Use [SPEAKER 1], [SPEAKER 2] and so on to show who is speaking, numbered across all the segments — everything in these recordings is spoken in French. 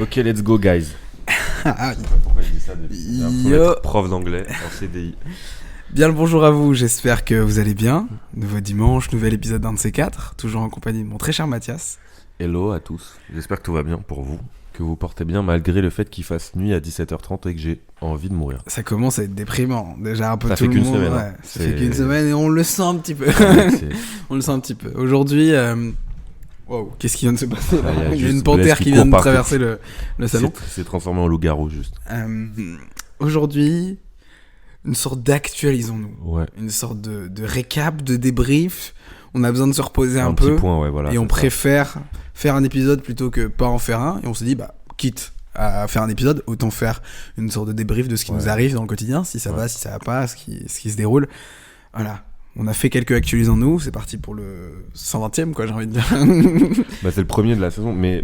[SPEAKER 1] Ok, let's go, guys. Je sais pas pourquoi je dis ça depuis. J'ai l'impression d'être prof d'anglais en CDI.
[SPEAKER 2] Bien le bonjour à vous, j'espère que vous allez bien. Nouveau dimanche, nouvel épisode d'un de ces quatre, toujours en compagnie de mon très cher Mathias.
[SPEAKER 1] Hello à tous, j'espère que tout va bien pour vous, que vous portez bien malgré le fait qu'il fasse nuit à 17h30 et que j'ai envie de mourir.
[SPEAKER 2] Ça commence à être déprimant, déjà un peu
[SPEAKER 1] Ça
[SPEAKER 2] tout
[SPEAKER 1] fait
[SPEAKER 2] le
[SPEAKER 1] qu'une
[SPEAKER 2] monde.
[SPEAKER 1] semaine,
[SPEAKER 2] Ouais,
[SPEAKER 1] hein.
[SPEAKER 2] ça fait qu'une semaine et on le sent un petit peu.
[SPEAKER 1] C'est-
[SPEAKER 2] On le sent un petit peu. Aujourd'hui, wow, qu'est-ce qui vient de se passer là?
[SPEAKER 1] Ah,
[SPEAKER 2] Il y a
[SPEAKER 1] juste
[SPEAKER 2] une panthère
[SPEAKER 1] Blaise
[SPEAKER 2] qui
[SPEAKER 1] qui
[SPEAKER 2] vient
[SPEAKER 1] court
[SPEAKER 2] de
[SPEAKER 1] partout.
[SPEAKER 2] traverser le salon.
[SPEAKER 1] C'est transformé en loup-garou juste.
[SPEAKER 2] Aujourd'hui, une sorte d'actualisons-nous.
[SPEAKER 1] Ouais.
[SPEAKER 2] Une sorte de récap, de débrief. On a besoin de se reposer un
[SPEAKER 1] petit
[SPEAKER 2] peu.
[SPEAKER 1] point, ouais, voilà.
[SPEAKER 2] Et on
[SPEAKER 1] c'est ça.
[SPEAKER 2] préfère faire un épisode plutôt que pas en faire un. Et on se dit, bah, quitte à faire un épisode, autant faire une sorte de débrief de ce qui
[SPEAKER 1] Ouais.
[SPEAKER 2] nous arrive dans le quotidien, si ça va, si ça va pas, ce qui se déroule. Voilà. On a fait quelques actualisons-nous. C'est parti pour le 120e, quoi, j'ai envie de dire.
[SPEAKER 1] Bah, c'est le premier de la saison, mais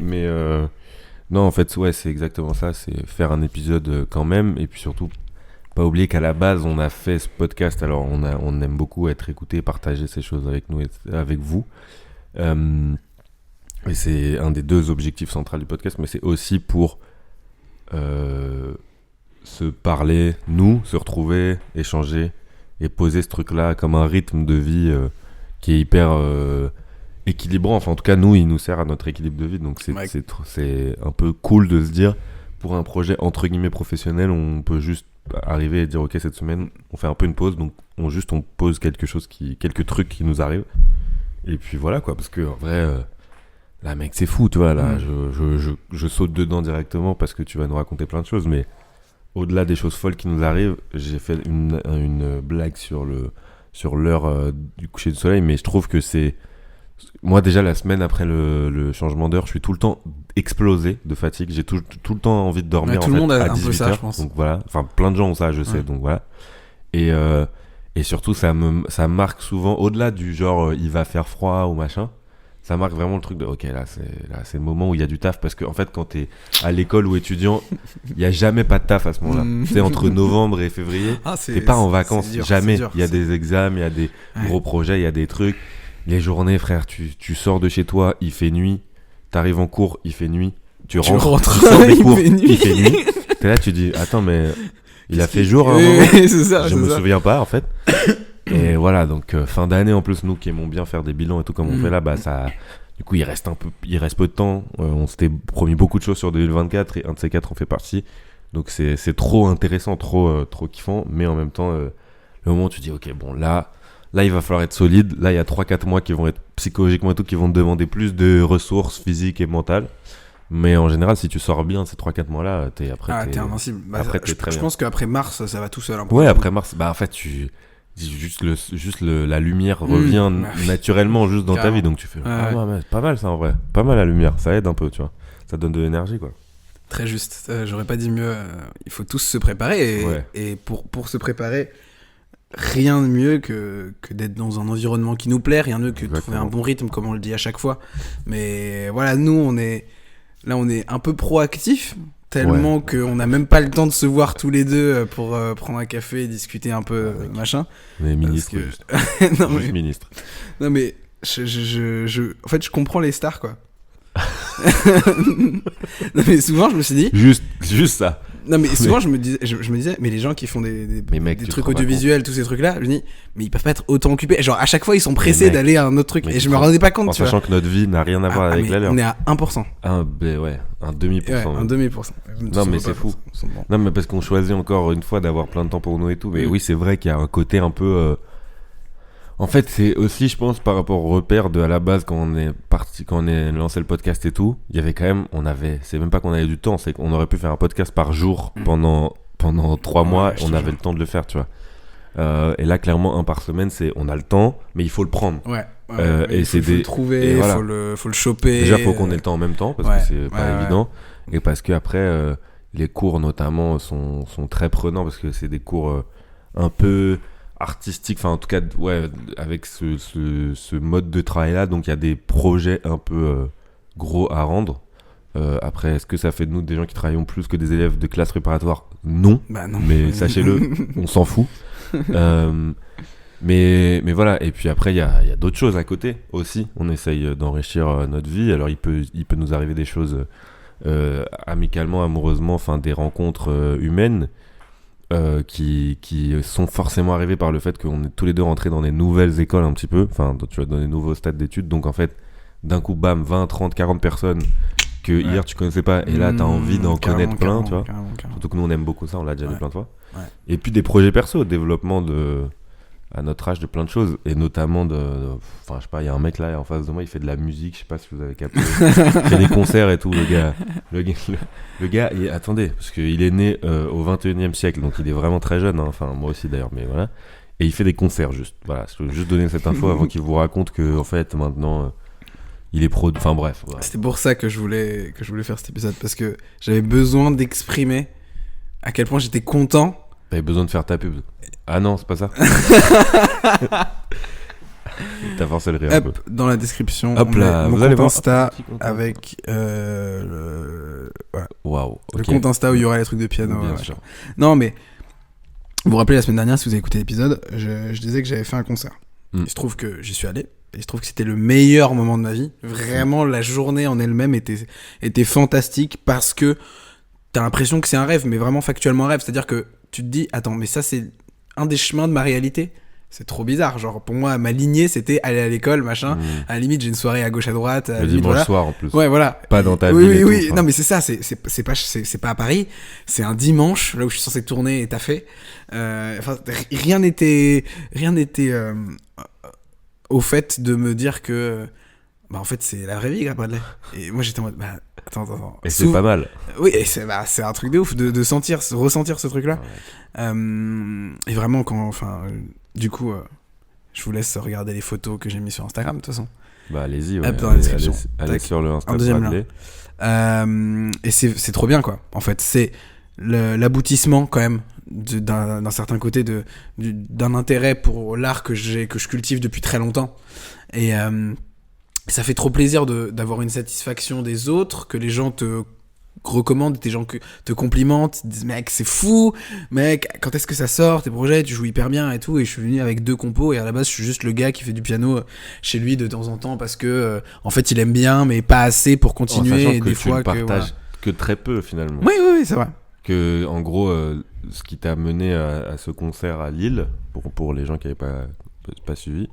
[SPEAKER 1] non, en fait, ouais, c'est exactement ça, c'est faire un épisode quand même, et puis surtout, pas oublier qu'à la base, on a fait ce podcast, alors on aime beaucoup être écouté, partager ces choses avec nous et avec vous, et c'est un des deux objectifs centraux du podcast, mais c'est aussi pour se parler, nous, se retrouver, échanger, et poser ce truc-là comme un rythme de vie qui est hyper... équilibrant, enfin en tout cas nous il nous sert à notre équilibre de vie, donc c'est un peu cool de se dire pour un projet entre guillemets professionnel on peut juste arriver et dire ok cette semaine on fait un peu une pause, donc on pose quelques trucs qui nous arrivent et puis voilà quoi, parce que en vrai là mec c'est fou tu vois là, je saute dedans directement parce que tu vas nous raconter plein de choses, mais au-delà des choses folles qui nous arrivent, j'ai fait une blague sur l'heure du coucher du soleil, mais je trouve que c'est... Moi déjà la semaine après le changement d'heure, je suis tout le temps explosé de fatigue, j'ai tout le temps envie de dormir,
[SPEAKER 2] Ouais, tout
[SPEAKER 1] en
[SPEAKER 2] le
[SPEAKER 1] fait,
[SPEAKER 2] monde a
[SPEAKER 1] à
[SPEAKER 2] un peu
[SPEAKER 1] 18h,
[SPEAKER 2] ça, je pense.
[SPEAKER 1] donc voilà, enfin plein de gens ont ça je sais,
[SPEAKER 2] Ouais.
[SPEAKER 1] donc voilà, et surtout ça marque souvent, au-delà du genre il va faire froid ou machin, ça marque vraiment le truc de ok là c'est le moment où il y a du taf, parce que en fait quand t'es à l'école ou étudiant il y a jamais pas de taf à ce moment-là. Tu sais, entre novembre et février t'es pas en vacances,
[SPEAKER 2] c'est dur,
[SPEAKER 1] jamais.
[SPEAKER 2] c'est dur,
[SPEAKER 1] Il y a des examens, il y a des gros projets, il y a des trucs. Les journées, frère, tu sors de chez toi, il fait nuit. T'arrives en cours, il fait nuit. Tu rentres, tu sors des
[SPEAKER 2] il
[SPEAKER 1] cours,
[SPEAKER 2] fait nuit.
[SPEAKER 1] il fait nuit. T'es là, tu dis, attends, mais il a fait jour à un
[SPEAKER 2] Oui,
[SPEAKER 1] moment.
[SPEAKER 2] oui, c'est ça,
[SPEAKER 1] Je
[SPEAKER 2] c'est
[SPEAKER 1] me
[SPEAKER 2] ça.
[SPEAKER 1] souviens pas, en fait. Et voilà, donc fin d'année, en plus, nous qui aimons bien faire des bilans et tout comme on fait là, bah ça... Du coup, il reste peu de temps. On s'était promis beaucoup de choses sur 2024 et un de ces quatre, on fait partie. Donc c'est trop intéressant, trop kiffant, mais en même temps, le moment où tu dis, ok, bon, là, il va falloir être solide. Là, il y a 3-4 mois qui vont être psychologiquement et tout, qui vont te demander plus de ressources physiques et mentales. Mais en général, si tu sors bien de ces 3-4 mois-là, t'es
[SPEAKER 2] invincible. Bah,
[SPEAKER 1] après,
[SPEAKER 2] je
[SPEAKER 1] t'es très
[SPEAKER 2] je
[SPEAKER 1] bien.
[SPEAKER 2] pense qu'après mars, ça va tout seul.
[SPEAKER 1] Ouais, après mars, bah en fait, la lumière revient naturellement juste dans ta
[SPEAKER 2] Carrément.
[SPEAKER 1] vie, donc tu fais
[SPEAKER 2] Ouais.
[SPEAKER 1] ouais, mais c'est pas mal ça en vrai, pas mal la lumière, ça aide un peu, tu vois, ça donne de l'énergie quoi.
[SPEAKER 2] Très juste. J'aurais pas dit mieux. Il faut tous se préparer.
[SPEAKER 1] Ouais.
[SPEAKER 2] Et pour se préparer, rien de mieux que d'être dans un environnement qui nous plaît. Rien de mieux que de trouver
[SPEAKER 1] Exactement.
[SPEAKER 2] un bon rythme, comme on le dit à chaque fois. Mais voilà, nous, on est un peu proactifs. Tellement qu'on n'a même pas le temps de se voir tous les deux pour prendre un café et discuter un peu, machin.
[SPEAKER 1] Mais ministre,
[SPEAKER 2] que-
[SPEAKER 1] juste,
[SPEAKER 2] non,
[SPEAKER 1] juste
[SPEAKER 2] mais,
[SPEAKER 1] ministre.
[SPEAKER 2] non, mais en fait, je comprends les stars, quoi. Non, mais souvent, je me suis dit.
[SPEAKER 1] Juste ça.
[SPEAKER 2] Non, mais souvent, je me disais, mais les gens qui font des
[SPEAKER 1] Mais mec, tu te
[SPEAKER 2] trucs
[SPEAKER 1] rends pas
[SPEAKER 2] audiovisuels, tous ces trucs-là, je me dis, mais ils peuvent pas être autant occupés. Genre, à chaque fois, ils sont pressés
[SPEAKER 1] mec,
[SPEAKER 2] d'aller à un autre truc.
[SPEAKER 1] mais
[SPEAKER 2] Et
[SPEAKER 1] tu
[SPEAKER 2] je me
[SPEAKER 1] te
[SPEAKER 2] rendais pas compte,
[SPEAKER 1] En
[SPEAKER 2] tu vois.
[SPEAKER 1] sachant que notre vie n'a rien à voir avec
[SPEAKER 2] mais
[SPEAKER 1] la leur.
[SPEAKER 2] on est à 1%.
[SPEAKER 1] Un demi pour
[SPEAKER 2] Ouais,
[SPEAKER 1] cent.
[SPEAKER 2] un demi%.
[SPEAKER 1] Non, mais c'est fou. Non, mais parce qu'on choisit encore une fois d'avoir plein de temps pour nous et tout. Mais oui, c'est vrai qu'il y a un côté un peu. En fait, c'est aussi, je pense, par rapport au repère de à la base quand on est lancé le podcast et tout. Il y avait quand même, c'est même pas qu'on avait du temps, c'est qu'on aurait pu faire un podcast par jour pendant 3 mois.
[SPEAKER 2] je
[SPEAKER 1] On
[SPEAKER 2] te
[SPEAKER 1] avait
[SPEAKER 2] jure.
[SPEAKER 1] le temps de le faire, tu vois. Et là, clairement, un par semaine, on a le temps, mais il faut le prendre.
[SPEAKER 2] Ouais.
[SPEAKER 1] Et
[SPEAKER 2] il faut le trouver,
[SPEAKER 1] et voilà.
[SPEAKER 2] faut le choper.
[SPEAKER 1] Déjà, faut qu'on ait le temps en même temps, parce
[SPEAKER 2] ouais,
[SPEAKER 1] que c'est pas
[SPEAKER 2] ouais,
[SPEAKER 1] évident. Et parce que après, les cours, notamment, sont très prenants, parce que c'est des cours un peu artistiques, enfin, en tout cas, ouais, avec ce mode de travail-là. Donc, il y a des projets un peu gros à rendre. Après, est-ce que ça fait de nous des gens qui travaillons plus que des élèves de classe préparatoire ? Non.
[SPEAKER 2] Bah non.
[SPEAKER 1] Mais sachez-le, on s'en fout. Mais voilà, et puis après il y a d'autres choses à côté aussi. On essaye d'enrichir notre vie. Alors il peut nous arriver des choses amicalement, amoureusement, enfin des rencontres humaines qui sont forcément arrivées par le fait qu'on est tous les deux rentrés dans des nouvelles écoles un petit peu, enfin tu vois, dans des nouveaux stades d'études, donc en fait d'un coup bam 20, 30, 40 personnes que hier tu connaissais pas et là t'as envie d'en connaître plein, tu vois, surtout que nous on aime beaucoup ça, on l'a déjà vu plein de fois, et puis des projets perso, développement à notre âge de plein de choses, et notamment enfin je sais pas, il y a un mec là en face de moi, il fait de la musique, je sais pas si vous avez capté, il fait des concerts et tout, le gars attendez, parce qu'il est né au 21e siècle, donc il est vraiment très jeune, hein. Enfin moi aussi d'ailleurs, mais voilà, et il fait des concerts juste, voilà, je veux juste donner cette info avant qu'il vous raconte que en fait maintenant il est pro, enfin bref, voilà.
[SPEAKER 2] C'était pour ça que je voulais faire cet épisode, parce que j'avais besoin d'exprimer à quel point j'étais content.
[SPEAKER 1] T'avais besoin de faire ta pub. Ah non, c'est pas ça. T'as forcé le rire un peu.
[SPEAKER 2] Dans la description,
[SPEAKER 1] hop là,
[SPEAKER 2] mon
[SPEAKER 1] vous allez
[SPEAKER 2] compte
[SPEAKER 1] voir
[SPEAKER 2] Insta avec le compte Insta où il y aura les trucs de piano.
[SPEAKER 1] Bien sûr.
[SPEAKER 2] Non, mais vous vous rappelez la semaine dernière, si vous avez écouté l'épisode, je disais que j'avais fait un concert. Il se trouve que j'y suis allé. Et il se trouve que c'était le meilleur moment de ma vie. Vraiment, la journée en elle-même était fantastique, parce que t'as l'impression que c'est un rêve, mais vraiment factuellement un rêve. C'est-à-dire que tu te dis, attends, mais ça c'est un des chemins de ma réalité. C'est trop bizarre. Genre, pour moi, ma lignée, c'était aller à l'école, machin. À la limite, j'ai une soirée à gauche, à droite.
[SPEAKER 1] Le dimanche soir, en plus.
[SPEAKER 2] Ouais, voilà.
[SPEAKER 1] Pas dans ta ville.
[SPEAKER 2] Oui. Non, mais c'est ça. C'est pas à Paris. C'est un dimanche, là où je suis censé tourner et taffer. Enfin, rien n'était au fait de me dire que, en fait, c'est la vraie vie, Bradley. Et moi, j'étais en mode, attends.
[SPEAKER 1] Et c'est pas mal.
[SPEAKER 2] Oui, et c'est un truc de ouf de ressentir ce truc-là. Et vraiment, du coup, je vous laisse regarder les photos que j'ai mis sur Instagram, de toute façon.
[SPEAKER 1] Bah, allez-y,
[SPEAKER 2] dans la description.
[SPEAKER 1] Allez sur le Instagram.
[SPEAKER 2] Et c'est trop bien, quoi. En fait, c'est l'aboutissement, quand même, d'un certain côté d'un intérêt pour l'art que je cultive depuis très longtemps. Et ça fait trop plaisir d'avoir une satisfaction des autres, que les gens te recommandent, des gens que te complimentent, disent mec c'est fou, mec quand est-ce que ça sort tes projets, tu joues hyper bien et tout. Et je suis venu avec 2 compos, et à la base je suis juste le gars qui fait du piano chez lui de temps en temps, parce que en fait il aime bien mais pas assez pour continuer, et des fois
[SPEAKER 1] que tu partages que très peu finalement.
[SPEAKER 2] Oui, c'est vrai.
[SPEAKER 1] Que en gros ce qui t'a mené à ce concert à Lille, pour les gens qui n'avaient pas suivi,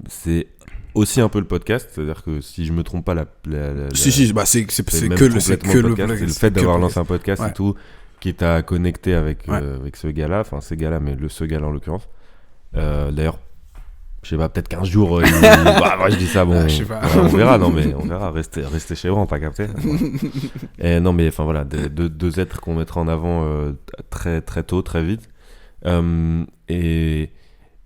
[SPEAKER 1] c'est aussi un peu le podcast, c'est-à-dire que si je me trompe pas,
[SPEAKER 2] c'est que le podcast,
[SPEAKER 1] c'est le fait d'avoir lancé un podcast et tout qui t'a connecté avec ce gars-là, enfin ces gars-là, mais ce gars-là en l'occurrence. D'ailleurs, je sais pas, peut-être 15 jours, moi je dis ça, bon,
[SPEAKER 2] je sais pas.
[SPEAKER 1] On verra, restez chez vous, t'as capté. Et non, mais enfin voilà, deux êtres qu'on mettra en avant très très tôt, très vite,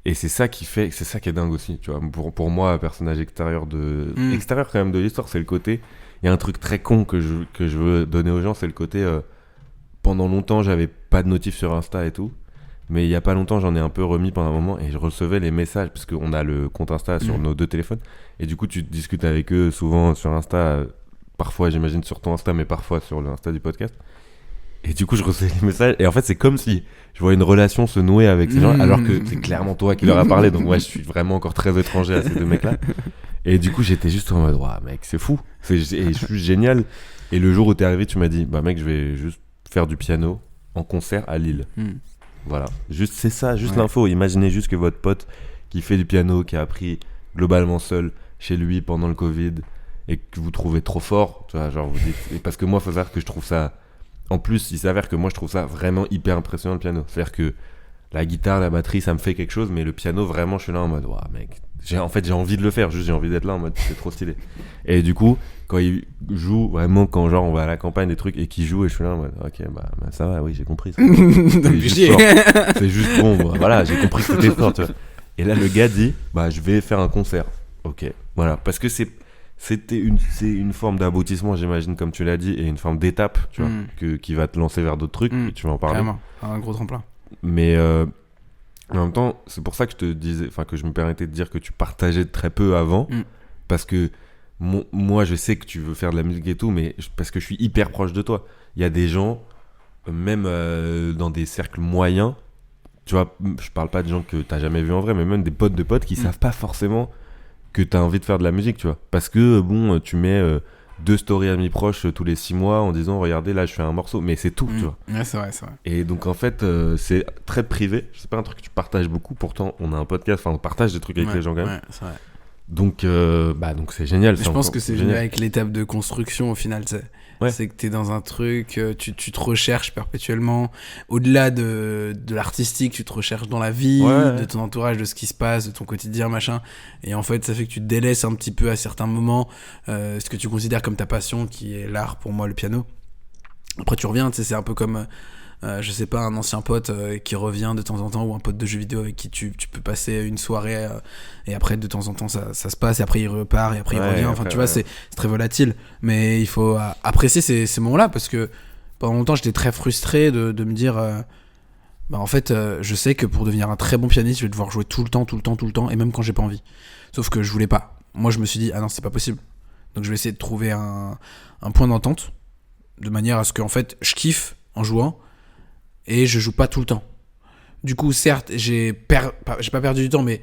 [SPEAKER 1] et c'est ça qui est dingue aussi, tu vois. Pour moi, personnage extérieur quand même de l'histoire, c'est le côté, il y a un truc très con que je veux donner aux gens, c'est le côté, pendant longtemps j'avais pas de notif sur Insta et tout, mais il y a pas longtemps j'en ai un peu remis pendant un moment, et je recevais les messages, parce qu'on a le compte Insta sur nos 2 téléphones, et du coup tu discutes avec eux souvent sur Insta, parfois j'imagine sur ton Insta, mais parfois sur le Insta du podcast. Et du coup, je recevais les messages. Et en fait, c'est comme si je vois une relation se nouer avec ces gens, alors que c'est clairement toi qui leur a parlé. Donc, moi, je suis vraiment encore très étranger à ces 2 mecs-là. Et du coup, j'étais juste en mode, mec, c'est fou. Et je suis génial. Et le jour où t'es arrivé, tu m'as dit, mec, je vais juste faire du piano en concert à Lille. Voilà. C'est ça, l'info. Imaginez juste que votre pote qui fait du piano, qui a appris globalement seul chez lui pendant le Covid, et que vous trouvez trop fort. Tu vois, genre, vous dites, et parce que moi, il faut savoir que je trouve ça. En plus, il s'avère que moi, je trouve ça vraiment hyper impressionnant, le piano. C'est-à-dire que la guitare, la batterie, ça me fait quelque chose, mais le piano, vraiment, je suis là en mode, mec, j'ai envie de le faire, juste j'ai envie d'être là en mode, c'est trop stylé. Et du coup, quand il joue, vraiment, quand genre on va à la campagne, des trucs, et qu'il joue, et je suis là en mode, ok, ça va, oui, j'ai compris ça. C'est juste bon, voilà, j'ai compris que c'était fort, tu vois. Et là, le gars dit, je vais faire un concert. Ok, voilà, parce que c'est une forme d'aboutissement, j'imagine, comme tu l'as dit, et une forme d'étape, tu vois, qui va te lancer vers d'autres trucs, et tu vas en parler.
[SPEAKER 2] Vraiment, un gros tremplin.
[SPEAKER 1] Mais en même temps, c'est pour ça que je te disais, enfin que je me permettais de dire que tu partageais très peu avant, parce que moi, je sais que tu veux faire de la musique et tout, mais parce que je suis hyper proche de toi. Il y a des gens, même dans des cercles moyens, tu vois, je parle pas de gens que t'as jamais vus en vrai, mais même des potes de potes qui savent pas forcément que t'as envie de faire de la musique, tu vois, parce que tu mets 2 stories amis proches tous les 6 mois en disant regardez là je fais un morceau, mais c'est tout, tu vois.
[SPEAKER 2] Ouais, c'est vrai.
[SPEAKER 1] Et donc en fait c'est très privé, c'est pas un truc que tu partages beaucoup, pourtant on a un podcast, enfin on partage des trucs avec les gens quand même.
[SPEAKER 2] Ouais, c'est vrai.
[SPEAKER 1] Donc c'est génial.
[SPEAKER 2] Je pense que c'est génial avec l'étape de construction au final, c'est que t'es dans un truc, tu te recherches perpétuellement, au-delà de l'artistique, tu te recherches dans la vie, de ton entourage, de ce qui se passe, de ton quotidien, machin, et en fait ça fait que tu te délaisses un petit peu à certains moments, ce que tu considères comme ta passion, qui est l'art, pour moi le piano. Après tu reviens, tu sais, c'est un peu comme je sais pas, un ancien pote qui revient de temps en temps, ou un pote de jeux vidéo avec qui tu peux passer une soirée et après de temps en temps ça se passe, et après il repart et après il revient, enfin tu vois, c'est très volatile, mais il faut apprécier ces moments-là, parce que pendant longtemps j'étais très frustré de me dire en fait je sais que pour devenir un très bon pianiste je vais devoir jouer tout le temps, et même quand j'ai pas envie, sauf que je voulais pas. Moi je me suis dit ah non, c'est pas possible, donc je vais essayer de trouver un point d'entente de manière à ce que en fait je kiffe en jouant et je joue pas tout le temps. Du coup, certes, j'ai pas perdu du temps, mais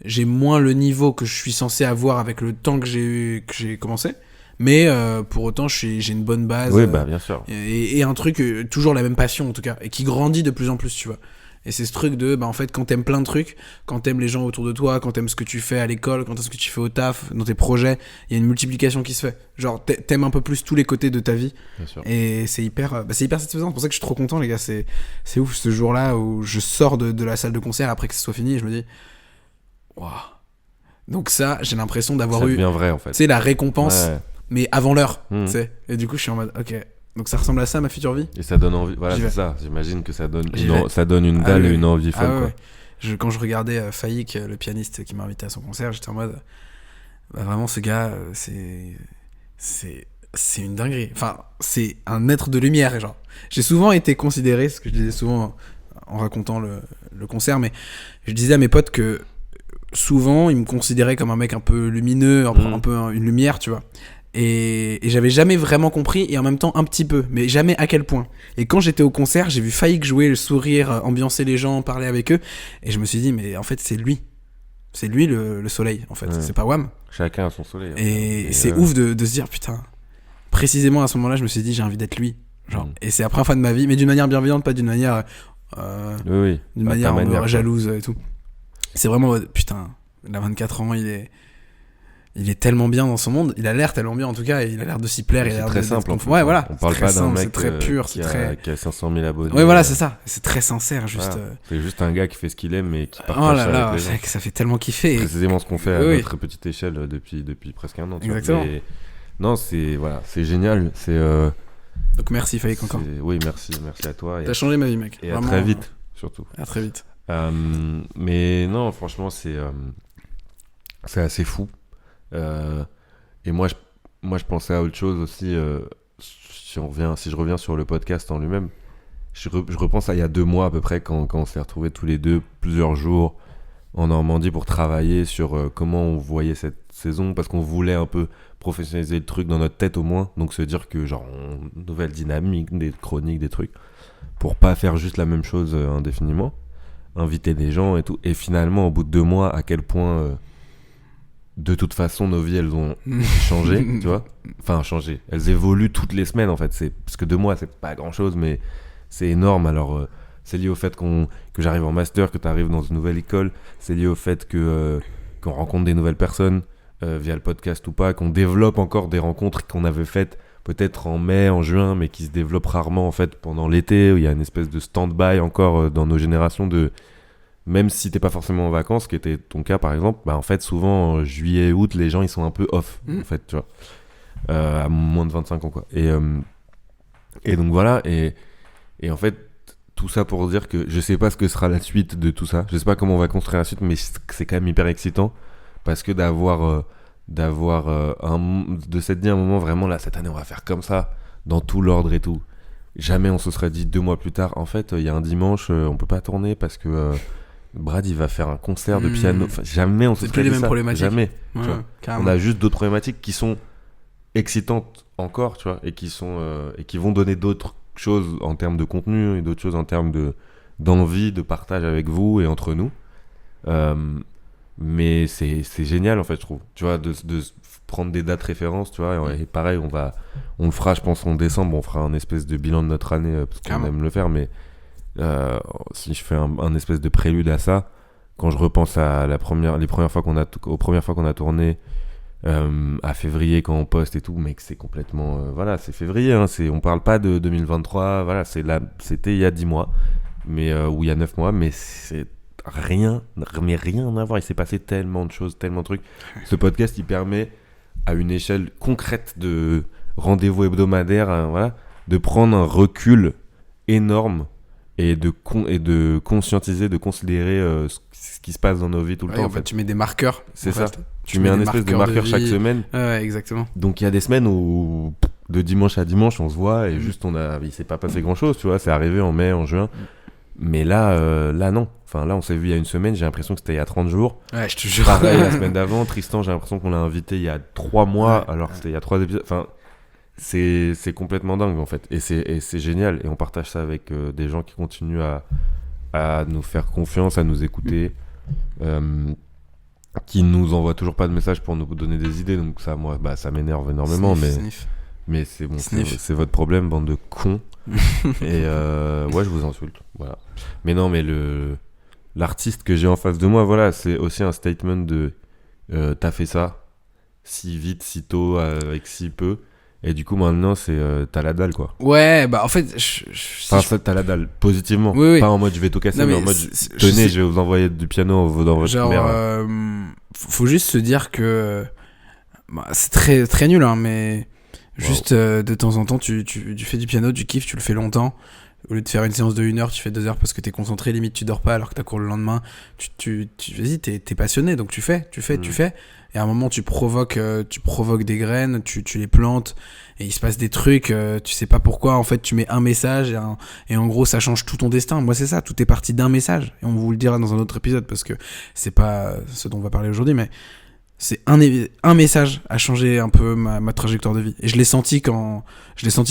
[SPEAKER 2] j'ai moins le niveau que je suis censé avoir avec le temps que j'ai commencé. Mais pour autant, j'ai une bonne base.
[SPEAKER 1] Oui, bien sûr.
[SPEAKER 2] Et un truc, toujours la même passion en tout cas, et qui grandit de plus en plus, tu vois. Et c'est ce truc de, en fait, quand t'aimes plein de trucs, quand t'aimes les gens autour de toi, quand t'aimes ce que tu fais à l'école, quand t'aimes ce que tu fais au taf, dans tes projets, il y a une multiplication qui se fait. Genre, t'aimes un peu plus tous les côtés de ta vie.
[SPEAKER 1] Bien sûr.
[SPEAKER 2] Et c'est hyper satisfaisant. C'est pour ça que je suis trop content, les gars. C'est ouf, ce jour-là où je sors de la salle de concert après que ce soit fini, et je me dis, waouh. Donc ça, j'ai l'impression d'avoir eu,
[SPEAKER 1] ça devient vrai, en fait.
[SPEAKER 2] Tu sais, la récompense, mais avant l'heure, tu sais. Et du coup, je suis en mode, ok. Donc ça ressemble à ça, ma future vie.
[SPEAKER 1] Et ça donne envie. Voilà, c'est ça. J'imagine que ça donne une dalle et une envie folle, quoi.
[SPEAKER 2] Quand je regardais Faïk, le pianiste qui m'a invité à son concert, j'étais en mode, vraiment, ce gars, c'est une dinguerie. Enfin, c'est un être de lumière, genre. J'ai souvent été considéré, ce que je disais souvent en racontant le concert, mais je disais à mes potes que souvent, ils me considéraient comme un mec un peu lumineux, un peu une lumière, tu vois. Et j'avais jamais vraiment compris, et en même temps un petit peu, mais jamais à quel point. Et quand j'étais au concert, j'ai vu Faïk jouer, le sourire, ambiancer les gens, parler avec eux, et je me suis dit, mais en fait c'est lui le soleil, en fait, c'est pas Wham.
[SPEAKER 1] Chacun a son soleil.
[SPEAKER 2] Et c'est ouf de se dire, putain, précisément à ce moment-là, je me suis dit, j'ai envie d'être lui, genre. Et c'est la première fois de ma vie, mais d'une manière bienveillante, pas d'une manière d'une manière jalouse et tout. C'est vraiment, putain, il a 24 ans, il est tellement bien dans son monde, il a l'air tellement bien en tout cas, et il a l'air de s'y plaire.
[SPEAKER 1] C'est très simple.
[SPEAKER 2] Ouais, voilà.
[SPEAKER 1] On parle pas d'un mec
[SPEAKER 2] c'est très pur,
[SPEAKER 1] qui a 500 000 abonnés.
[SPEAKER 2] Ouais, voilà, c'est ça. C'est très sincère, juste.
[SPEAKER 1] Voilà. C'est juste un gars qui fait ce qu'il aime et qui partage
[SPEAKER 2] oh là
[SPEAKER 1] ça
[SPEAKER 2] là,
[SPEAKER 1] avec les gens.
[SPEAKER 2] ça fait tellement kiffer.
[SPEAKER 1] C'est précisément ce qu'on fait à notre petite échelle depuis presque un an.
[SPEAKER 2] Exactement.
[SPEAKER 1] Mais, non, c'est génial.
[SPEAKER 2] Donc merci Faïk encore.
[SPEAKER 1] Oui, merci à toi.
[SPEAKER 2] T'as changé ma vie, mec.
[SPEAKER 1] Et
[SPEAKER 2] vraiment,
[SPEAKER 1] à très vite, surtout.
[SPEAKER 2] À très vite.
[SPEAKER 1] Mais non, franchement, c'est assez fou. Et moi, je pensais à autre chose aussi. Si je reviens sur le podcast en lui-même, je repense à il y a 2 mois à peu près, quand on s'est retrouvés tous les deux plusieurs jours en Normandie pour travailler sur comment on voyait cette saison, parce qu'on voulait un peu professionnaliser le truc dans notre tête au moins, donc se dire que genre nouvelle dynamique, des chroniques, des trucs, pour pas faire juste la même chose indéfiniment, inviter des gens et tout. Et finalement, au bout de 2 mois, à quel point de toute façon nos vies elles ont changé, tu vois, enfin changé, elles évoluent toutes les semaines en fait, parce que 2 mois c'est pas grand chose, mais c'est énorme. Alors c'est lié au fait que j'arrive en master, que t'arrives dans une nouvelle école, c'est lié au fait qu'on rencontre des nouvelles personnes via le podcast ou pas, qu'on développe encore des rencontres qu'on avait faites peut-être en mai, en juin, mais qui se développent rarement en fait pendant l'été, où il y a une espèce de stand-by encore dans nos générations, de même si t'es pas forcément en vacances, ce qui était ton cas par exemple, en fait souvent juillet, août, les gens ils sont un peu off en fait, tu vois, à moins de 25 ans quoi. Et donc voilà, et en fait tout ça pour dire que je sais pas ce que sera la suite de tout ça, je sais pas comment on va construire la suite, mais c'est quand même hyper excitant, parce que de s'être dit à un moment vraiment, là cette année on va faire comme ça dans tout l'ordre et tout. Jamais on se serait dit 2 mois plus tard, en fait il y a un dimanche on peut pas tourner parce que Brad il va faire un concert de piano. Enfin, jamais on se serait dit ça. C'est plus les mêmes problématiques. Jamais. Ouais, on a juste d'autres problématiques qui sont excitantes encore, tu vois, et qui vont donner d'autres choses en termes de contenu et d'autres choses en termes d'envie, de partage avec vous et entre nous. Mais c'est génial, en fait, je trouve. Tu vois, de prendre des dates références, tu vois. Et pareil, on le fera, je pense, en décembre. On fera un espèce de bilan de notre année, parce qu'on aime le faire. Mais si je fais un espèce de prélude à ça, quand je repense à aux premières fois qu'on a tourné, à février, quand on poste et tout, mec, c'est complètement... voilà, c'est février, hein, on parle pas de 2023, voilà, c'était il y a 10 mois, ou il y a 9 mois, mais c'est rien à voir. Il s'est passé tellement de choses, tellement de trucs. Ce podcast, il permet, à une échelle concrète de rendez-vous hebdomadaire, hein, voilà, de prendre un recul énorme et de conscientiser, de considérer ce qui se passe dans nos vies tout le temps.
[SPEAKER 2] En fait, tu mets des marqueurs.
[SPEAKER 1] C'est ça. Tu mets un espèce de marqueur chaque semaine.
[SPEAKER 2] Ouais, exactement.
[SPEAKER 1] Donc il y a des semaines où de dimanche à dimanche on se voit et juste il s'est pas passé grand chose, tu vois. C'est arrivé en mai, en juin. Mais là non. Enfin là on s'est vu il y a une semaine, j'ai l'impression que c'était il y a 30 jours.
[SPEAKER 2] Ouais, je te jure.
[SPEAKER 1] Pareil la semaine d'avant, Tristan, j'ai l'impression qu'on l'a invité il y a 3 mois alors que c'était il y a 3 épisodes. Enfin c'est complètement dingue en fait. Et c'est génial. Et on partage ça avec des gens qui continuent à nous faire confiance, à nous écouter. Qui nous envoient toujours pas de messages pour nous donner des idées. Donc ça, moi, ça m'énerve énormément. Mais c'est bon, c'est votre problème, bande de cons. Et ouais, je vous insulte. Voilà. Mais non, mais l'artiste que j'ai en face de moi, voilà, c'est aussi un statement de t'as fait ça si vite, si tôt, avec si peu. Et du coup, maintenant, t'as la dalle, quoi.
[SPEAKER 2] Ouais, bah en fait,
[SPEAKER 1] t'as la dalle, positivement.
[SPEAKER 2] Oui.
[SPEAKER 1] Pas en mode je vais tout casser, mais en mode tenez, je vais vous envoyer du piano dans votre mère.
[SPEAKER 2] Faut juste se dire que c'est très, très nul, hein, mais juste de temps en temps, tu fais du piano, tu kiffes, tu le fais longtemps. Au lieu de faire une séance de 1 heure, tu fais 2 heures parce que t'es concentré, limite tu dors pas alors que t'as cours le lendemain. Vas-y, t'es passionné, donc tu fais. Et à un moment, tu provoques des graines, tu les plantes, et il se passe des trucs, tu sais pas pourquoi. En fait, tu mets un message, et en gros, ça change tout ton destin. Moi, c'est ça, tout est parti d'un message. Et on vous le dira dans un autre épisode, parce que c'est pas ce dont on va parler aujourd'hui, mais c'est un message a changé un peu ma trajectoire de vie. Et je l'ai senti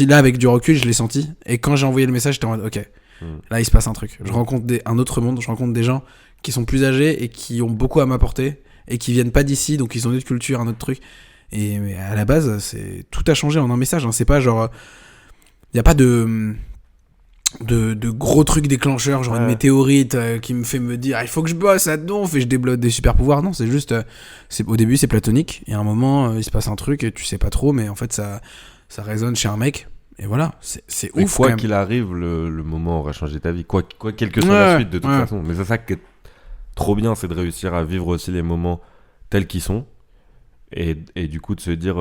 [SPEAKER 2] là, avec du recul, je l'ai senti. Et quand j'ai envoyé le message, j'étais en mode, ok, là, il se passe un truc. Je rencontre un autre monde, je rencontre des gens qui sont plus âgés et qui ont beaucoup à m'apporter et qui viennent pas d'ici, donc ils ont une autre culture, un autre truc. Mais à la base, tout a changé en un message, hein. C'est pas genre, y a pas de gros trucs déclencheurs, genre une météorite qui me fait me dire il faut que je bosse à donf et je débloque des super pouvoirs. Non, c'est juste, au début c'est platonique, et à un moment il se passe un truc et tu sais pas trop, mais en fait ça résonne chez un mec. Et voilà, c'est ouf.
[SPEAKER 1] Quoi qu'il arrive, le moment aura changé ta vie. Quoi quelle que soit la suite, de toute façon. Mais c'est ça qui est trop bien, c'est de réussir à vivre aussi les moments tels qu'ils sont. Et du coup, de se dire,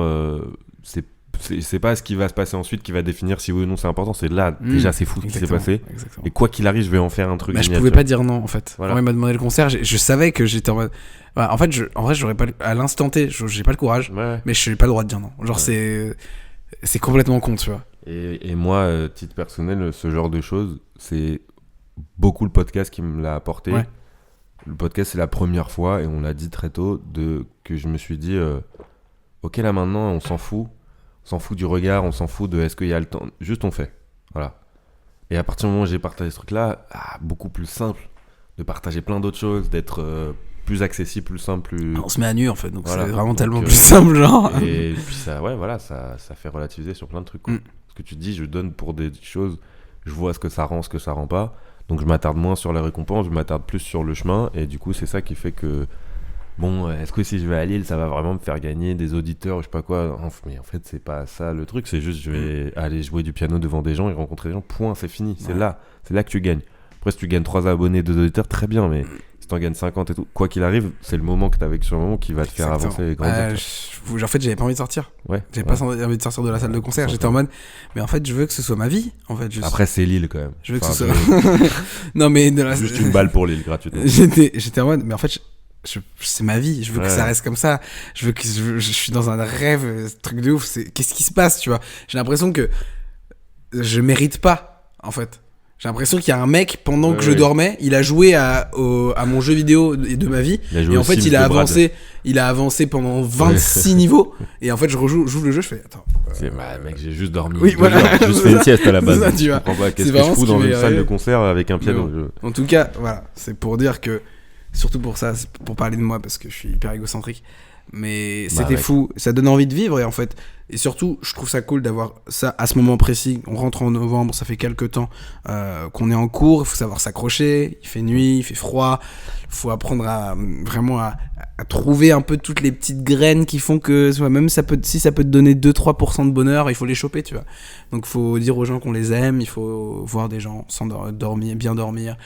[SPEAKER 1] c'est pas ce qui va se passer ensuite qui va définir si oui ou non c'est important. C'est là, déjà, c'est fou ce qui s'est passé. Exactement. Et quoi qu'il arrive, je vais en faire un truc.
[SPEAKER 2] Bah, je pouvais pas dire non, en fait. Voilà. Quand il m'a demandé le concert, je savais que j'étais en mode. Bah, en fait, j'aurais pas. À l'instant T, j'ai pas le courage, mais je n'ai pas le droit de dire non. Genre, c'est complètement con, tu vois.
[SPEAKER 1] Et moi, titre personnel, ce genre de choses, c'est beaucoup le podcast qui me l'a apporté. Ouais. Le podcast, c'est la première fois, et on l'a dit très tôt, que je me suis dit, ok, là maintenant, on s'en fout. On s'en fout du regard, on s'en fout de est-ce qu'il y a le temps. Juste on fait. Voilà. Et à partir du moment où j'ai partagé ce truc-là, beaucoup plus simple de partager plein d'autres choses, d'être plus accessible, plus simple, plus...
[SPEAKER 2] On se met à nu en fait, donc voilà. C'est vraiment tellement plus simple, genre.
[SPEAKER 1] Et puis ça fait relativiser sur plein de trucs. Ce que tu dis, je donne pour des choses, je vois ce que ça rend, ce que ça rend pas. Donc je m'attarde moins sur les récompenses, je m'attarde plus sur le chemin. Et du coup, c'est ça qui fait que... Bon, est-ce que si je vais à Lille, ça va vraiment me faire gagner des auditeurs, je sais pas quoi. Mais en fait, c'est pas ça le truc. C'est juste, je vais aller jouer du piano devant des gens et rencontrer des gens. Point, c'est fini. C'est là que tu gagnes. Après, si tu gagnes 3 abonnés, 2 auditeurs, très bien. Mais si t'en gagnes 50 et tout, quoi qu'il arrive, c'est le moment que t'as vécu sur le moment qui va te faire avancer et grandir.
[SPEAKER 2] En fait, j'avais pas envie de sortir. J'avais pas envie de sortir de la salle de concert. J'étais en mode, mais en fait, je veux que ce soit ma vie. En fait,
[SPEAKER 1] Après, c'est Lille quand même.
[SPEAKER 2] Je veux que ce soit. Non, mais
[SPEAKER 1] juste une balle pour Lille gratuitement.
[SPEAKER 2] J'étais en mode, mais en fait. C'est ma vie, je veux que ça reste comme ça. Je suis dans un rêve, ce truc de ouf. Qu'est-ce qui se passe, tu vois? J'ai l'impression que je mérite pas, en fait. J'ai l'impression qu'il y a un mec, pendant que je dormais, il a joué à mon jeu vidéo de ma vie. Et en fait, il a avancé pendant 26 niveaux. Et en fait, j'ouvre le jeu, je fais, attends.
[SPEAKER 1] Mec, j'ai juste dormi. Oui, voilà. J'ai juste fait une sieste à la base.
[SPEAKER 2] Ça, tu vois.
[SPEAKER 1] Qu'est-ce que je fous dans une salle de concert avec un piano?
[SPEAKER 2] En tout cas, voilà. C'est pour dire que surtout pour ça, c'est pour parler de moi parce que je suis hyper égocentrique. Mais c'était fou, ça donne envie de vivre et surtout je trouve ça cool d'avoir ça à ce moment précis. On rentre en novembre, ça fait quelques temps qu'on est en cours, il faut savoir s'accrocher, il fait nuit, il fait froid, il faut apprendre à trouver un peu toutes les petites graines qui font que même si ça peut te donner 2-3% de bonheur, il faut les choper, tu vois. Donc il faut dire aux gens qu'on les aime, il faut voir des gens bien dormir,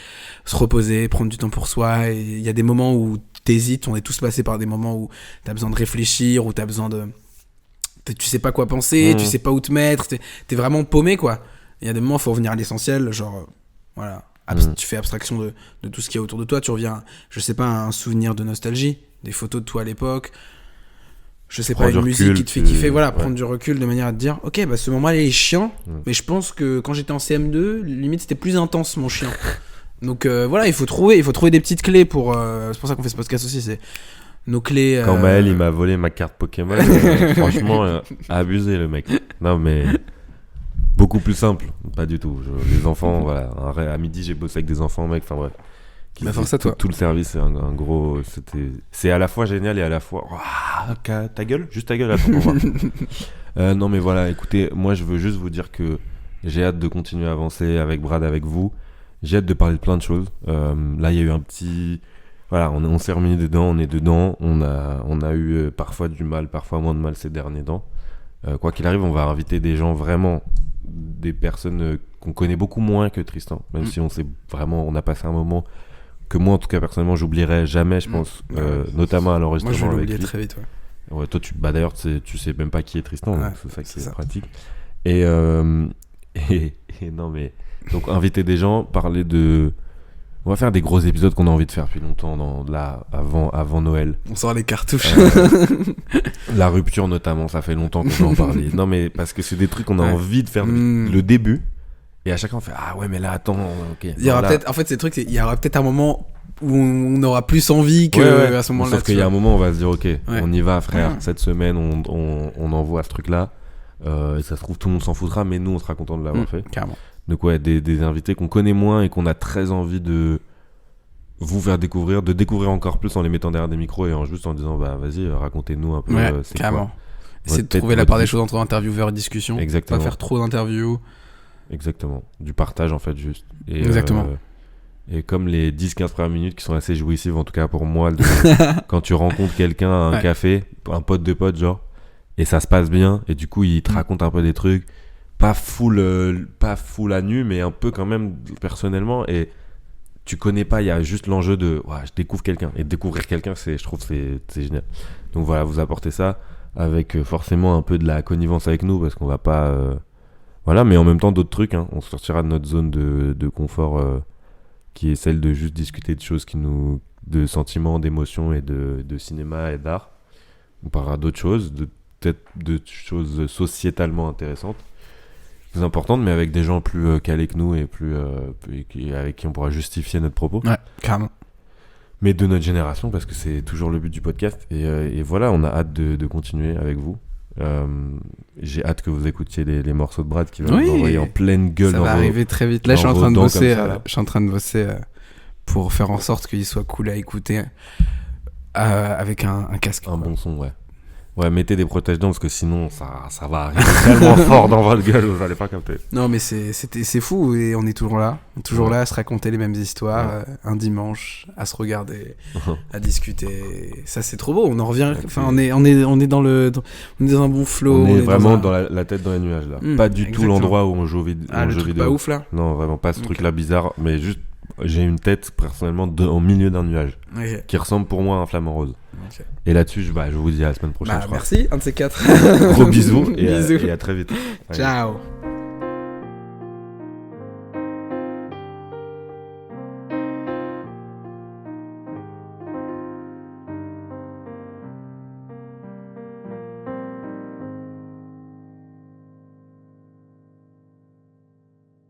[SPEAKER 2] se reposer, prendre du temps pour soi. Et il y a des moments où t'hésites, on est tous passés par des moments où t'as besoin de réfléchir, où t'as besoin tu sais pas quoi penser, tu sais pas où te mettre, t'es vraiment paumé, quoi. Il y a des moments où il faut revenir à l'essentiel, genre, voilà, tu fais abstraction de tout ce qu'il y a autour de toi, tu reviens, je sais pas, à un souvenir de nostalgie, des photos de toi à l'époque, je sais pas, une musique qui te fait kiffer, voilà, prendre du recul de manière à te dire, ok, bah ce moment-là, il est chiant, mais je pense que quand j'étais en CM2, limite, c'était plus intense, mon chiant. Donc voilà, il faut trouver des petites clés pour c'est pour ça qu'on fait ce podcast aussi, c'est nos clés.
[SPEAKER 1] Quand Maël il m'a volé ma carte Pokémon, franchement abusé le mec. Non mais beaucoup plus simple, pas du tout. Les enfants, voilà, à midi j'ai bossé avec des enfants, mec, enfin bref.
[SPEAKER 2] Mais force à toi.
[SPEAKER 1] Tout le service, c'est un gros, c'est à la fois génial et à la fois ta gueule, juste ta gueule. Attends, pour voir. Non mais voilà, écoutez, moi je veux juste vous dire que j'ai hâte de continuer à avancer avec Brad, avec vous. J'ai hâte de parler de plein de choses. Là, il y a eu un petit... Voilà, on s'est remis dedans, on est dedans. On a eu parfois du mal, parfois moins de mal ces derniers temps. Quoi qu'il arrive, on va inviter des gens vraiment... Des personnes qu'on connaît beaucoup moins que Tristan. Même si on a passé un moment que moi, en tout cas, personnellement, j'oublierai jamais, je pense. Notamment à l'enregistrement avec lui.
[SPEAKER 2] Moi, je vais l'oublier très vite, ouais.
[SPEAKER 1] Ouais, toi, d'ailleurs, tu sais même pas qui est Tristan.
[SPEAKER 2] Ouais,
[SPEAKER 1] donc c'est ça qui est pratique. Et non, mais... Donc inviter des gens, parler de... On va faire des gros épisodes qu'on a envie de faire depuis longtemps, avant Noël.
[SPEAKER 2] On sort les cartouches.
[SPEAKER 1] La rupture notamment, ça fait longtemps qu'on veut en parler. Non mais parce que c'est des trucs qu'on a envie de faire depuis le début. Et à chaque fois on fait ah ouais mais là attends, ok.
[SPEAKER 2] Il y aura peut-être, en fait ces trucs, il y aura peut-être un moment où on aura plus envie que à ce moment-là.
[SPEAKER 1] Sauf qu'il y a un moment où on va se dire ok, on y va frère, cette semaine on envoie ce truc-là. Et ça se trouve tout le monde s'en foutra, mais nous on sera content de l'avoir fait.
[SPEAKER 2] Carrément.
[SPEAKER 1] Donc ouais, des invités qu'on connaît moins et qu'on a très envie de vous faire découvrir, de découvrir encore plus en les mettant derrière des micros et en disant bah vas-y racontez-nous un peu.
[SPEAKER 2] C'est carrément. Essayer de trouver la part des choses entre intervieweur et discussion.
[SPEAKER 1] Exactement.
[SPEAKER 2] Pas faire trop d'interviews.
[SPEAKER 1] Exactement. Du partage en fait juste. Et,
[SPEAKER 2] exactement.
[SPEAKER 1] Et comme les 10-15 premières minutes qui sont assez jouissives en tout cas pour moi, quand tu rencontres quelqu'un à un café, un pote de pote genre, et ça se passe bien et du coup il te raconte un peu des trucs. Pas full à nu, mais un peu quand même personnellement. Et tu connais pas, il y a juste l'enjeu de je découvre quelqu'un. Et découvrir quelqu'un, je trouve que c'est génial. Donc voilà, vous apportez ça avec forcément un peu de la connivence avec nous parce qu'on va pas. Voilà, mais en même temps d'autres trucs. Hein. On sortira de notre zone de confort qui est celle de juste discuter de choses de sentiments, d'émotions et de cinéma et d'art. On parlera d'autres choses, peut-être de choses sociétalement intéressantes. Plus importante, mais avec des gens plus calés que nous et avec qui on pourra justifier notre propos.
[SPEAKER 2] Ouais, carrément.
[SPEAKER 1] Mais de notre génération, parce que c'est toujours le but du podcast. Et voilà, on a hâte de continuer avec vous. J'ai hâte que vous écoutiez les morceaux de Brad qui vont vous envoyer en pleine gueule.
[SPEAKER 2] Ça va arriver très vite. Là, je suis en train de bosser pour faire en sorte qu'il soit cool à écouter avec un casque.
[SPEAKER 1] Un bon son, ouais. Ouais, mettez des protège-dents parce que sinon ça va arriver tellement fort dans votre gueule, vous allez pas capter.
[SPEAKER 2] Non, mais c'est fou et on est toujours là. On est toujours là à se raconter les mêmes histoires, un dimanche, à se regarder, à discuter. Ça, c'est trop beau. On en revient. Enfin, on est dans un bon flow.
[SPEAKER 1] On est vraiment dans la tête dans les nuages là. Pas du tout l'endroit où on joue vidéo.
[SPEAKER 2] Le truc pas ouf là.
[SPEAKER 1] Non, vraiment pas ce truc là bizarre, mais juste j'ai une tête personnellement au milieu d'un nuage qui ressemble pour moi à un flamant rose. Et là-dessus, je vous dis à la semaine prochaine.
[SPEAKER 2] Merci, un de ces quatre.
[SPEAKER 1] Gros bisous et à très vite.
[SPEAKER 2] Ciao.